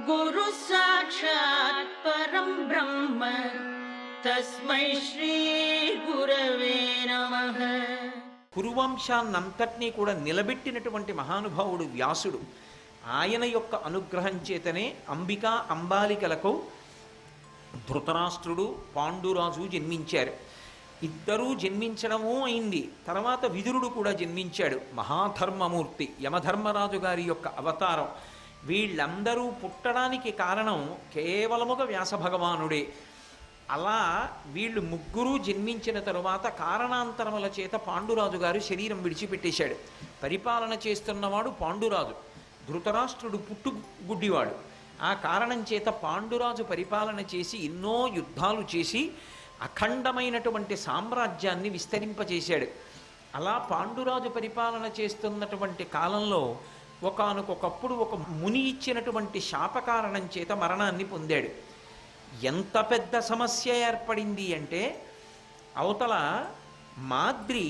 గురు సాక్షాత్ పరం బ్రహ్మ తస్మై శ్రీ గురవే నమః. కురువంశాన్నంతటినీ కూడా నిలబెట్టినటువంటి మహానుభావుడు వ్యాసుడు. ఆయన యొక్క అనుగ్రహం చేతనే అంబికా అంబాలికలకు ధృతరాష్ట్రుడు పాండురాజు జన్మించారు. ఇద్దరూ జన్మించడమూ అయింది. తర్వాత విదురుడు కూడా జన్మించాడు. మహాధర్మమూర్తి యమధర్మరాజు గారి యొక్క అవతారం. వీళ్ళందరూ పుట్టడానికి కారణం కేవలముగా వ్యాస భగవానుడే. అలా వీళ్ళు ముగ్గురు జన్మించిన తరువాత కారణాంతరముల చేత పాండురాజు గారు శరీరం విడిచిపెట్టేశాడు. పరిపాలన చేస్తున్నవాడు పాండురాజు. ధృతరాష్ట్రుడు పుట్టుగుడ్డివాడు. ఆ కారణం చేత పాండురాజు పరిపాలన చేసి ఎన్నో యుద్ధాలు చేసి అఖండమైనటువంటి సామ్రాజ్యాన్ని విస్తరింపచేశాడు. అలా పాండురాజు పరిపాలన చేస్తున్నటువంటి కాలంలో ఒకానొకప్పుడు ఒక ముని ఇచ్చినటువంటి శాపకారణం చేత మరణాన్ని పొందాడు. ఎంత పెద్ద సమస్య ఏర్పడింది అంటే, అవతల మాద్రి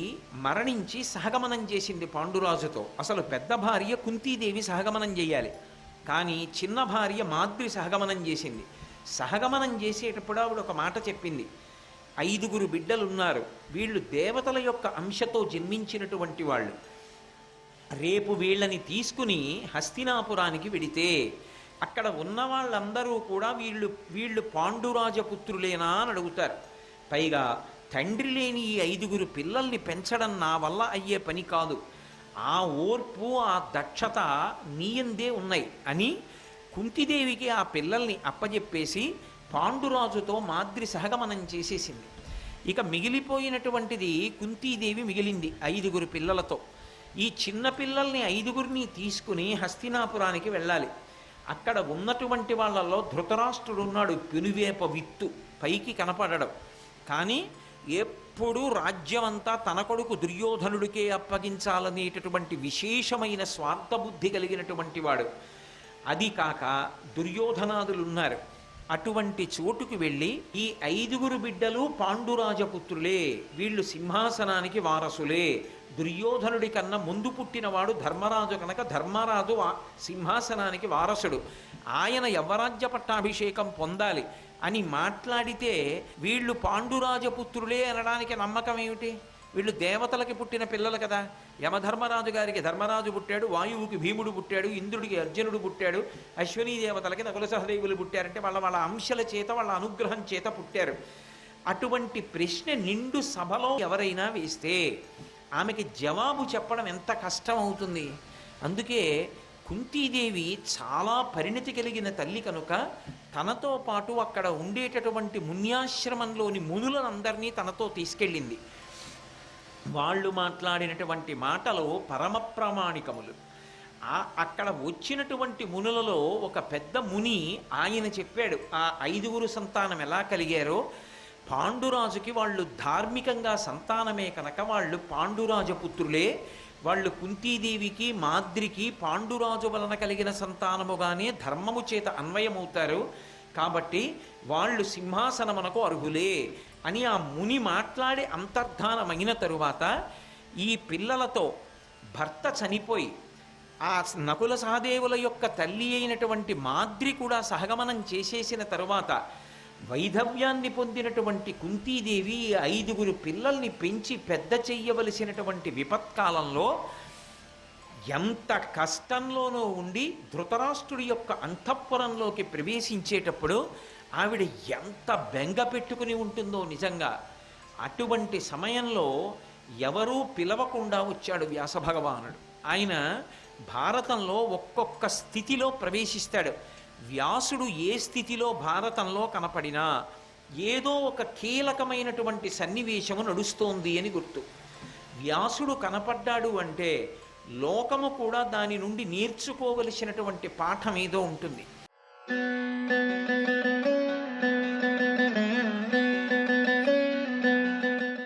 మరణించి సహగమనం చేసింది పాండురాజుతో. అసలు పెద్ద భార్య కుంతీదేవి సహగమనం చేయాలి, కానీ చిన్న భార్య మాద్రి సహగమనం చేసింది. సహగమనం చేసేటప్పుడు ఆవిడ ఒక మాట చెప్పింది, 5 బిడ్డలున్నారు, వీళ్ళు దేవతల యొక్క అంశతో జన్మించినటువంటి వాళ్ళు. రేపు వీళ్ళని తీసుకుని హస్తినాపురానికి వెడితే అక్కడ ఉన్న వాళ్ళందరూ కూడా వీళ్ళు పాండురాజపుత్రులేనా అని అడుగుతారు. పైగా తండ్రి లేని ఈ 5 పిల్లల్ని పెంచడం నా వల్ల అయ్యే పని కాదు, ఆ ఓర్పు ఆ దక్షత నీయందే ఉన్నాయి అని కుంతిదేవికి ఆ పిల్లల్ని అప్పజెప్పేసి పాండురాజుతో మాద్రి సహగమనం చేసేసింది. ఇక మిగిలిపోయినటువంటిది కుంతీదేవి మిగిలింది 5 పిల్లలతో. ఈ చిన్న పిల్లల్ని 5 తీసుకుని హస్తినాపురానికి వెళ్ళాలి. అక్కడ ఉన్నటువంటి వాళ్ళల్లో ధృతరాష్ట్రుడు ఉన్నాడు, పెనువేప విత్తు, పైకి కనపడడం. కానీ ఎప్పుడూ రాజ్యమంతా తన కొడుకు దుర్యోధనుడికే అప్పగించాలనేటటువంటి విశేషమైన స్వార్థబుద్ధి కలిగినటువంటి వాడు. అది కాక దుర్యోధనాదులు ఉన్నారు. అటువంటి చోటుకు వెళ్ళి ఈ 5 బిడ్డలు పాండురాజపుత్రులే, వీళ్ళు సింహాసనానికి వారసులే. దుర్యోధనుడి కన్నా ముందు పుట్టినవాడు ధర్మరాజు కనుక ధర్మరాజు సింహాసనానికి వారసుడు, ఆయన యవ్వరాజ్య పట్టాభిషేకం పొందాలి అని మాట్లాడితే వీళ్ళు పాండురాజపుత్రులే అనడానికి నమ్మకం ఏమిటి? వీళ్ళు దేవతలకి పుట్టిన పిల్లలు కదా. యమధర్మరాజు గారికి ధర్మరాజు పుట్టాడు, వాయువుకి భీముడు పుట్టాడు, ఇంద్రుడికి అర్జునుడు పుట్టాడు, అశ్వనీ దేవతలకి నకుల సహదేవులు పుట్టారంటే వాళ్ళ అంశల చేత వాళ్ళ అనుగ్రహం చేత పుట్టారు. అటువంటి ప్రశ్న నిండు సభలో ఎవరైనా వేస్తే ఆమెకి జవాబు చెప్పడం ఎంత కష్టం అవుతుంది. అందుకే కుంతీదేవి చాలా పరిణతి కలిగిన తల్లి కనుక తనతో పాటు అక్కడ ఉండేటటువంటి మున్యాశ్రమంలోని మునులందరినీ తనతో తీసుకెళ్ళింది. వాళ్ళు మాట్లాడినటువంటి మాటలు పరమ ప్రామాణికములు. అక్కడ వచ్చినటువంటి మునులలో ఒక పెద్ద ముని ఆయన చెప్పాడు, ఆ 5 సంతానం ఎలా కలిగారో, పాండురాజుకి వాళ్ళు ధార్మికంగా సంతానమే కనుక వాళ్ళు పాండురాజపుత్రులే. వాళ్ళు కుంతీదేవికి మాద్రికి పాండురాజు వలన కలిగిన సంతానముగానే ధర్మము చేత అన్వయమవుతారు, కాబట్టి వాళ్ళు సింహాసనమునకు అర్హులే అని ఆ ముని మాట్లాడి అంతర్ధానమైన తరువాత ఈ పిల్లలతో భర్త చనిపోయి ఆ నకుల సహదేవుల యొక్క తల్లి అయినటువంటి మాద్రి కూడా సహగమనం చేసేసిన తరువాత వైధవ్యాన్ని పొందినటువంటి కుంతీదేవి 5 పిల్లల్ని పెంచి పెద్ద చెయ్యవలసినటువంటి విపత్కాలంలో ఎంత కష్టంలోనూ ఉండి ధృతరాష్ట్రుడి యొక్క అంతఃపురంలోకి ప్రవేశించేటప్పుడు ఆవిడ ఎంత బెంగ పెట్టుకుని ఉంటుందో నిజంగా. అటువంటి సమయంలో ఎవరూ పిలవకుండా వచ్చాడు వ్యాసభగవానుడు. ఆయన భారతంలో ఒక్కొక్క స్థితిలో ప్రవేశిస్తాడు. వ్యాసుడు ఏ స్థితిలో భారతంలో కనపడినా ఏదో ఒక కీలకమైనటువంటి సన్నివేశము నడుస్తోంది అని గుర్తు. వ్యాసుడు కనపడ్డాడు అంటే లోకము కూడా దాని నుండి నేర్చుకోవలసినటువంటి పాఠం ఏదో ఉంటుంది.